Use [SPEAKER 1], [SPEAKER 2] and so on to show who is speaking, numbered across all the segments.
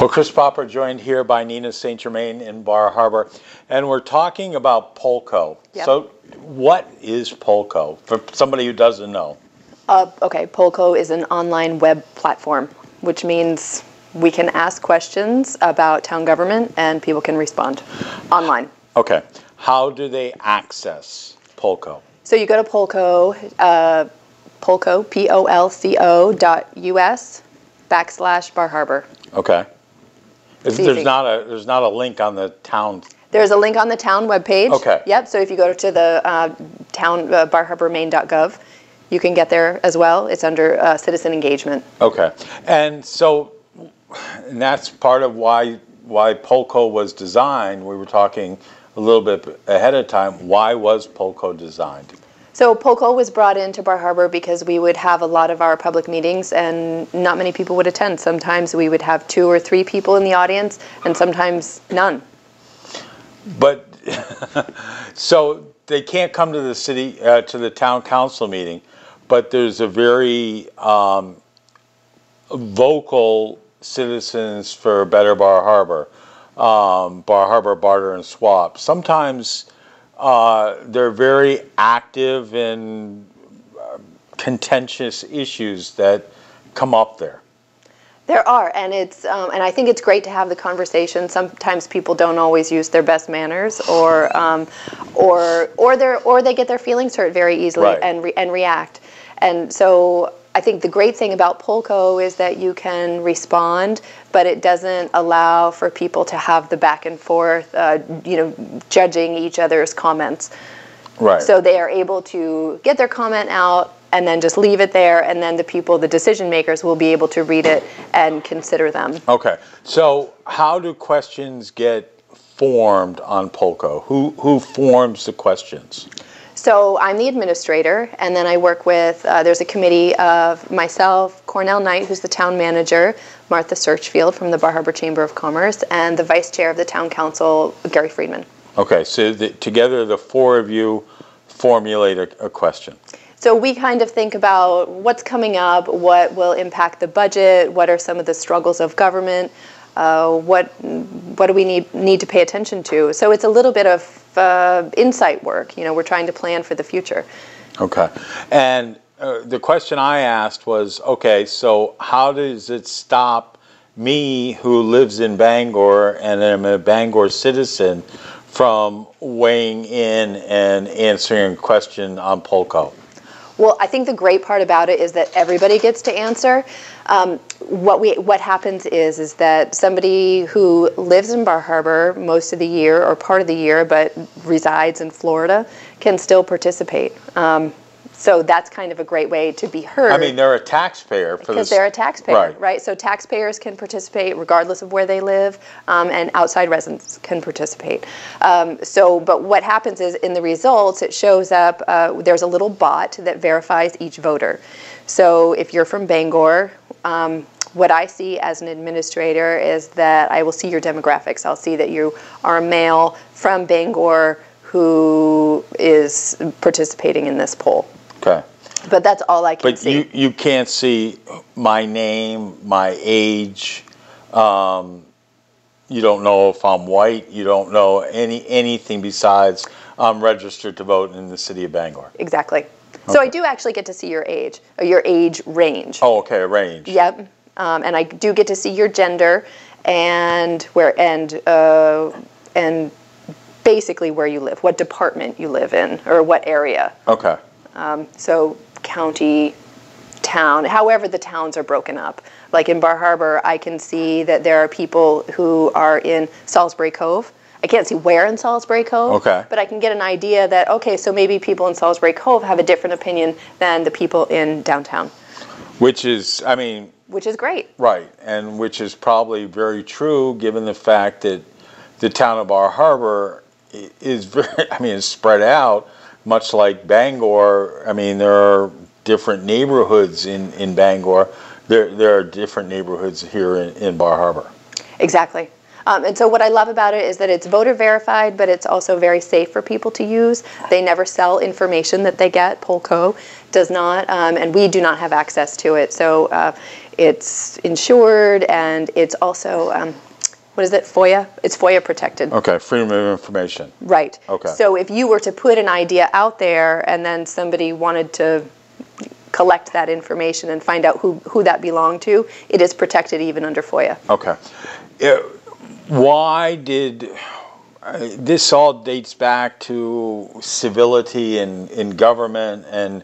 [SPEAKER 1] Well, Chris Popper joined here by Nina St. Germain in Bar Harbor, and we're talking about Polco.
[SPEAKER 2] Yep.
[SPEAKER 1] So what is Polco, for somebody who doesn't know?
[SPEAKER 2] Okay, Polco is an online web platform, which means we can ask questions about town government and people can respond online.
[SPEAKER 1] Okay. How do they access Polco?
[SPEAKER 2] So you go to Polco, Polco, POLCO.us/Bar Harbor.
[SPEAKER 1] Okay.
[SPEAKER 2] Easy.
[SPEAKER 1] There's not a link on the town.
[SPEAKER 2] There's a link on the town webpage.
[SPEAKER 1] Okay.
[SPEAKER 2] Yep. So if you go to the town barharbormaine.gov, you can get there as well. It's under citizen engagement.
[SPEAKER 1] Okay. And so, and that's part of why Polco was designed. We were talking a little bit ahead of time. Why was Polco designed?
[SPEAKER 2] So Polco was brought into Bar Harbor because we would have a lot of our public meetings and not many people would attend. Sometimes we would have 2 or 3 people in the audience and sometimes none.
[SPEAKER 1] But, so they can't come to the city, to the town council meeting, but there's a very vocal citizens for Better Bar Harbor, Bar Harbor Barter and Swap. Sometimes they're very active in contentious issues that come up there.
[SPEAKER 2] There are, and it's and I think it's great to have the conversation. Sometimes people don't always use their best manners, or they get their feelings hurt very easily,
[SPEAKER 1] Right.
[SPEAKER 2] and react. And so I think the great thing about Polco is that you can respond, but it doesn't allow for people to have the back and forth, judging each other's comments.
[SPEAKER 1] Right.
[SPEAKER 2] So they are able to get their comment out and then just leave it there, and then the decision makers will be able to read it and consider them.
[SPEAKER 1] Okay. So how do questions get formed on Polco? Who forms the questions?
[SPEAKER 2] So I'm the administrator, and then I work with, there's a committee of myself, Cornell Knight, who's the town manager, Martha Searchfield from the Bar Harbor Chamber of Commerce, and the vice chair of the town council, Gary Friedman. Okay,
[SPEAKER 1] so together the 4 of you formulate a question.
[SPEAKER 2] So we kind of think about what's coming up, what will impact the budget, what are some of the struggles of government, what do we need to pay attention to. So it's a little bit of insight work. We're trying to plan for the future. Okay.
[SPEAKER 1] And the question I asked was, okay, so how does it stop me, who lives in Bangor and am a Bangor citizen, from weighing in and answering a question on Polco?
[SPEAKER 2] Well, I think the great part about it is that everybody gets to answer. What happens is that somebody who lives in Bar Harbor most of the year or part of the year but resides in Florida can still participate. So that's kind of a great way to be heard.
[SPEAKER 1] I mean, they're a taxpayer.
[SPEAKER 2] Because they're a taxpayer, right? So taxpayers can participate regardless of where they live, and outside residents can participate. But what happens is in the results, it shows up, there's a little bot that verifies each voter. So if you're from Bangor, what I see as an administrator is that I will see your demographics. I'll see that you are a male from Bangor who is participating in this poll.
[SPEAKER 1] Okay.
[SPEAKER 2] But that's all I can see.
[SPEAKER 1] But you can't see my name, my age. You don't know if I'm white. You don't know anything besides I'm registered to vote in the city of Bangor.
[SPEAKER 2] Exactly.
[SPEAKER 1] Okay.
[SPEAKER 2] So I do actually get to see your age, or your age range.
[SPEAKER 1] Oh, okay, a range.
[SPEAKER 2] Yep. And I do get to see your gender and basically where you live, what department you live in, or what area.
[SPEAKER 1] Okay.
[SPEAKER 2] So county, town, however the towns are broken up. Like in Bar Harbor, I can see that there are people who are in Salisbury Cove. I can't see where in Salisbury Cove,
[SPEAKER 1] okay,
[SPEAKER 2] but I can get an idea that, okay, so maybe people in Salisbury Cove have a different opinion than the people in downtown.
[SPEAKER 1] Which is, I mean...
[SPEAKER 2] Which is great.
[SPEAKER 1] Right, and which is probably very true given the fact that the town of Bar Harbor is is spread out, much like Bangor. I mean, there are different neighborhoods in Bangor. There are different neighborhoods here in Bar Harbor.
[SPEAKER 2] Exactly. And so what I love about it is that it's voter verified, but it's also very safe for people to use. They never sell information that they get. Polco does not, and we do not have access to it. So it's insured, and it's also, what is it, FOIA? It's FOIA protected.
[SPEAKER 1] Okay, freedom of information.
[SPEAKER 2] Right.
[SPEAKER 1] Okay.
[SPEAKER 2] So if you were to put an idea out there and then somebody wanted to collect that information and find out who that belonged to, it is protected even under FOIA.
[SPEAKER 1] Okay. Why did this all dates back to civility in government, and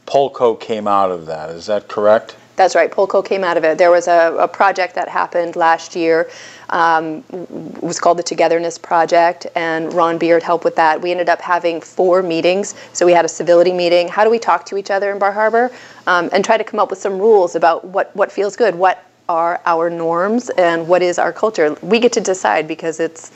[SPEAKER 1] Polco came out of that? Is that correct?
[SPEAKER 2] That's right. Polco came out of it. There was a project that happened last year. It was called the Togetherness Project, and Ron Beard helped with that. We ended up having 4 meetings. So we had a civility meeting. How do we talk to each other in Bar Harbor? And try to come up with some rules about what feels good, what are our norms, and what is our culture. We get to decide because it's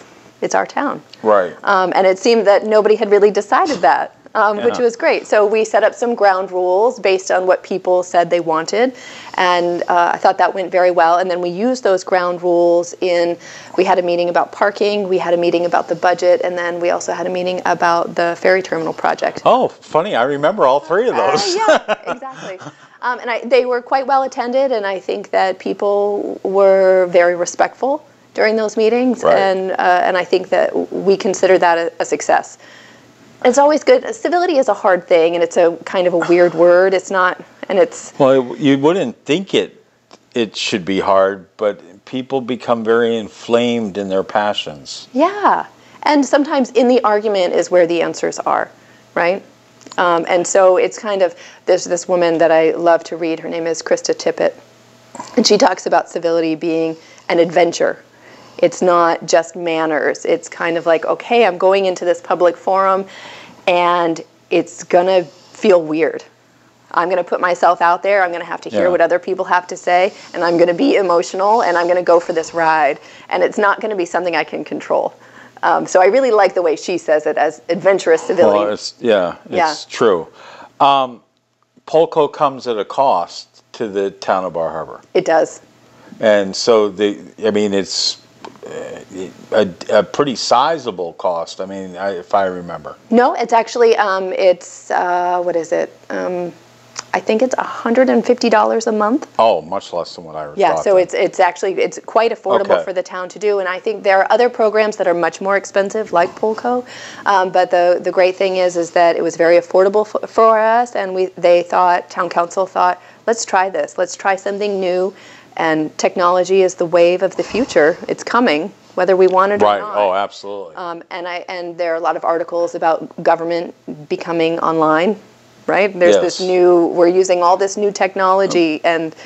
[SPEAKER 2] our town.
[SPEAKER 1] Right.
[SPEAKER 2] And it seemed that nobody had really decided that. Which was great. So we set up some ground rules based on what people said they wanted, and I thought that went very well. And then we used those ground rules we had a meeting about parking, we had a meeting about the budget, and then we also had a meeting about the ferry terminal project.
[SPEAKER 1] Oh, funny. I remember all 3 of those.
[SPEAKER 2] Yeah, exactly. And they were quite well attended, and I think that people were very respectful during those meetings,
[SPEAKER 1] right.
[SPEAKER 2] And I think that we consider that a success. It's always good. Civility is a hard thing, and it's a kind of a weird word. It's not, and it's...
[SPEAKER 1] Well, you wouldn't think it should be hard, but people become very inflamed in their passions.
[SPEAKER 2] Yeah, and sometimes in the argument is where the answers are, right? And so it's kind of, there's this woman that I love to read. Her name is Krista Tippett, and she talks about civility being an adventure. It's not just manners. It's kind of like, okay, I'm going into this public forum and it's gonna feel weird. I'm gonna put myself out there, I'm gonna have to hear what other people have to say, and I'm gonna be emotional, and I'm gonna go for this ride. And it's not gonna be something I can control. So I really like the way she says it, as adventurous civility.
[SPEAKER 1] Well, it's true. Polco comes at a cost to the town of Bar Harbor.
[SPEAKER 2] It does.
[SPEAKER 1] And so, it's a pretty sizable cost. I mean, if I remember.
[SPEAKER 2] No, it's actually what is it? I think it's $150 a month.
[SPEAKER 1] Oh, much less than what I thought.
[SPEAKER 2] Yeah, so it's actually quite affordable for the town to do, and I think there are other programs that are much more expensive, like Polco. But the great thing is that it was very affordable for us, and town council thought, let's try this. Let's try something new. And technology is the wave of the future. It's coming, whether we want it or not.
[SPEAKER 1] Right. Oh, absolutely.
[SPEAKER 2] And there are a lot of articles about government becoming online, right? There's we're using all this new technology, and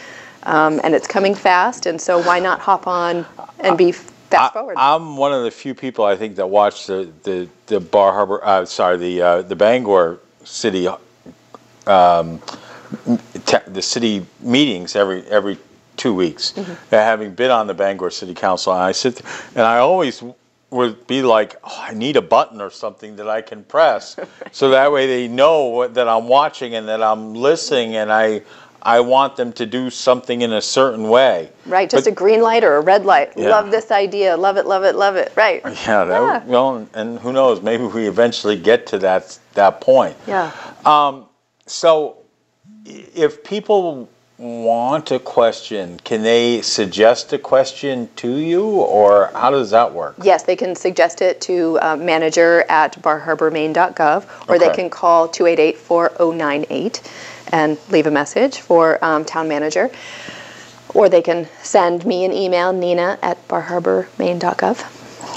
[SPEAKER 2] it's coming fast. And so why not hop on and be fast forward?
[SPEAKER 1] I'm one of the few people, I think, that watch the Bar Harbor. The Bangor city, the city meetings every 2 weeks. Having been on the Bangor City Council, and I sit there, and I always would be like, oh, I need a button or something that I can press, so that way they know that I'm watching and that I'm listening, and I want them to do something in a certain way. Right,
[SPEAKER 2] just a green light or a red light. Yeah. Love this idea. Love it, love it, love it. Right.
[SPEAKER 1] Yeah. Well, and who knows? Maybe we eventually get to that point.
[SPEAKER 2] Yeah.
[SPEAKER 1] So, if people want a question, can they suggest a question to you, or how does that work?
[SPEAKER 2] Yes, they can suggest it to manager@barharbormaine.gov, or they can call 288-4098 and leave a message for town manager, or they can send me an email, nina@barharbormaine.gov.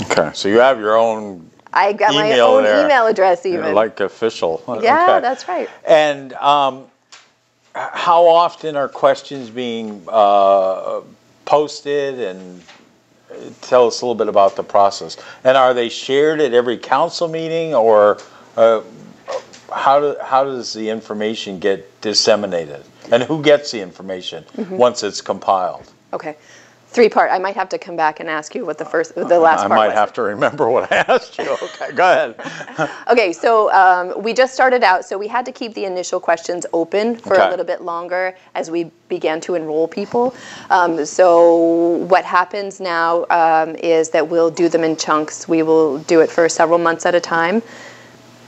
[SPEAKER 1] Okay, so you have your own
[SPEAKER 2] I got my own email address even.
[SPEAKER 1] You're like official.
[SPEAKER 2] Yeah, that's right.
[SPEAKER 1] And how often are questions being posted, and tell us a little bit about the process. And are they shared at every council meeting, or how does the information get disseminated? And who gets the information once it's compiled?
[SPEAKER 2] Okay. Three-part. I might have to come back and ask you what the last part was.
[SPEAKER 1] I might have to remember what I asked you. Okay, go ahead.
[SPEAKER 2] Okay, so we just started out, so we had to keep the initial questions open for a little bit longer as we began to enroll people. So what happens now is that we'll do them in chunks. We will do it for several months at a time.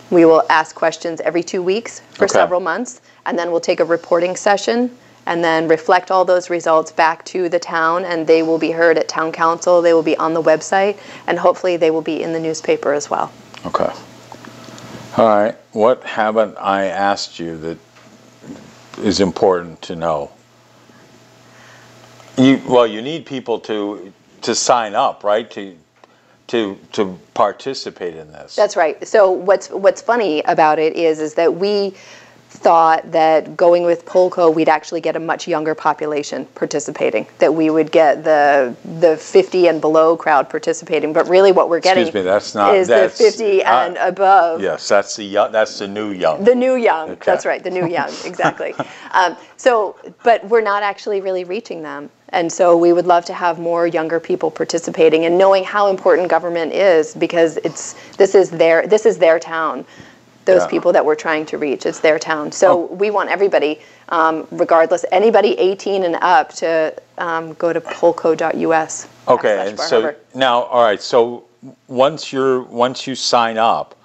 [SPEAKER 2] We will ask questions every 2 weeks for several months, and then we'll take a reporting session and then reflect all those results back to the town, and they will be heard at town council, they will be on the website, and hopefully they will be in the newspaper as well.
[SPEAKER 1] Okay. All right. What haven't I asked you that is important to know? You need people to sign up, right? To participate in this.
[SPEAKER 2] That's right. So what's funny about it is that we thought that going with Polco, we'd actually get a much younger population participating, that we would get the 50 and below crowd participating, but really what we're getting is the 50 and above.
[SPEAKER 1] Yes, that's the new young.
[SPEAKER 2] The new young, that's right, the new young, exactly. But we're not actually really reaching them. And so we would love to have more younger people participating and knowing how important government is, because this is their town. Those people that we're trying to reach, it's their town. So we want everybody, regardless, anybody 18 and up, to go to polco.us.
[SPEAKER 1] Okay, and so now, all right. So once you sign up,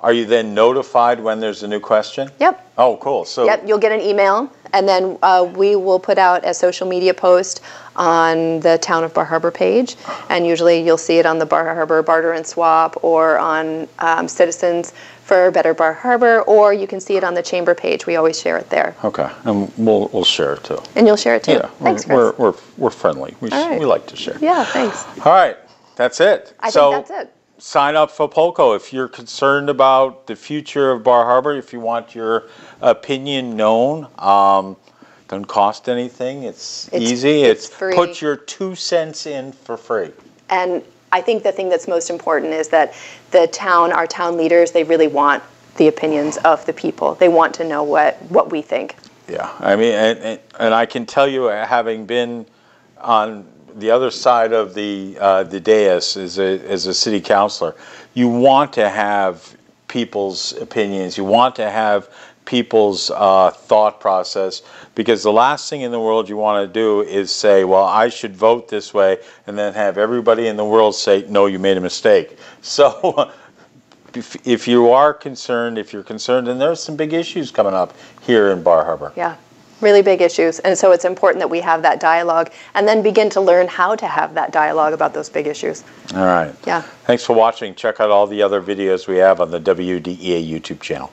[SPEAKER 1] are you then notified when there's a new question?
[SPEAKER 2] Yep.
[SPEAKER 1] Oh, cool. So
[SPEAKER 2] yep, you'll get an email, and then we will put out a social media post on the Town of Bar Harbor page, and usually you'll see it on the Bar Harbor Barter and Swap or on Citizens for Better Bar Harbor, or you can see it on the Chamber page. We always share it there.
[SPEAKER 1] Okay, and we'll share it too.
[SPEAKER 2] And you'll share it too.
[SPEAKER 1] Yeah,
[SPEAKER 2] thanks, Chris.
[SPEAKER 1] We're friendly. We like to share.
[SPEAKER 2] Yeah, thanks.
[SPEAKER 1] All right, that's it.
[SPEAKER 2] I think that's it.
[SPEAKER 1] Sign up for Polco if you're concerned about the future of Bar Harbor. If you want your opinion known, doesn't cost anything. It's easy. It's
[SPEAKER 2] free.
[SPEAKER 1] Put your 2 cents in for free.
[SPEAKER 2] And I think the thing that's most important is that our town leaders, they really want the opinions of the people. They want to know what we think.
[SPEAKER 1] Yeah, I mean, and I can tell you, having been on the other side of the dais as a city councilor, you want to have people's opinions. You want to have people's thought process, because the last thing in the world you want to do is say, well, I should vote this way, and then have everybody in the world say, no, you made a mistake. So if you're concerned, and there's some big issues coming up here in Bar Harbor. Yeah.
[SPEAKER 2] Really big issues, and so it's important that we have that dialogue and then begin to learn how to have that dialogue about those big issues.
[SPEAKER 1] All right.
[SPEAKER 2] Yeah.
[SPEAKER 1] Thanks for watching. Check out all the other videos we have on the WDEA YouTube channel.